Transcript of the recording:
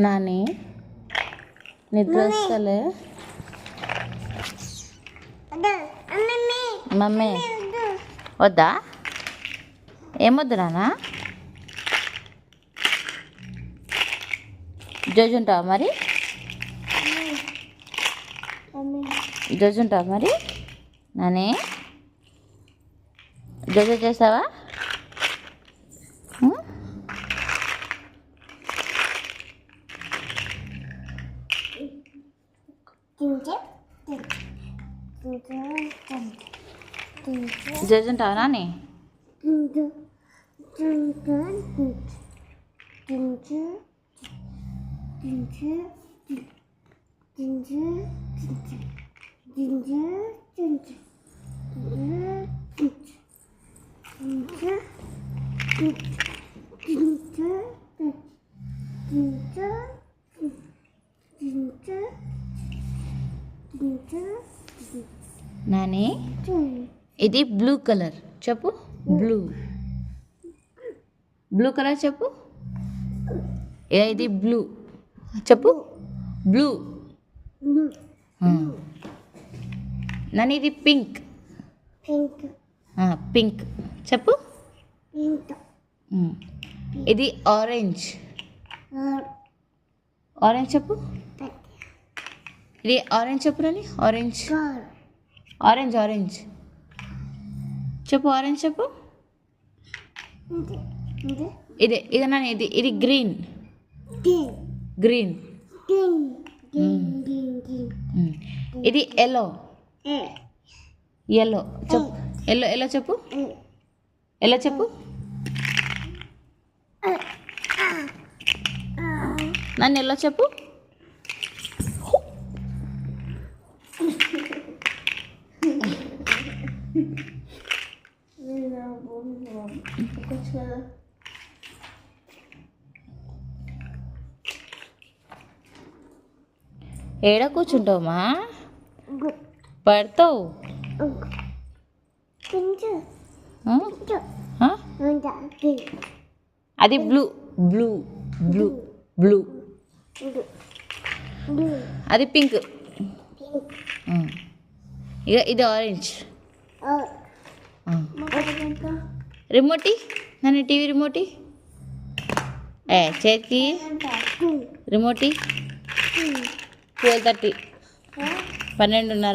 నాని నిద్ర వస్తలే. మమ్మీ వద్దా? ఏమొద్దు నాన్న? జోజు ఉంటావా మరి? జోజు ఉంటావా మరి? నాని జోజు చేస్తావా? జోజు ఉంటావా నాని? నాని ఇది బ్లూ కలర్ చెప్పు. బ్లూ కలర్ చెప్పు. ఇది బ్లూ చెప్పు. బ్లూ. నాని ఇది పింక్. పింక్ చెప్పు. ఇది ఆరెంజ్. ఆరెంజ్ చెప్పు. ఇది ఆరెంజ్ చెప్పు నాని. ఆరెంజ్ ఆరెంజ్ ఆరెంజ్ చెప్పు. ఆరెంజ్ చెప్పు. ఇది నాని ఇది గ్రీన్. గ్రీన్. ఇది ఎల్లో. ఎల్లో చెప్పు. ఎల్లో చెప్పు. ఎల్లో చెప్పు. నన్ను ఎల్లో చెప్పు. ఏడ కూర్చుంటావమ్మా? పడతావు. అది బ్లూ. Blue blue blue. అది పింక్. ఇక ఇది ఆరెంజ్. రిమోటి నన్ను టీవీ రిమోటి చేతికి రిమోటి. 12:30 12:30.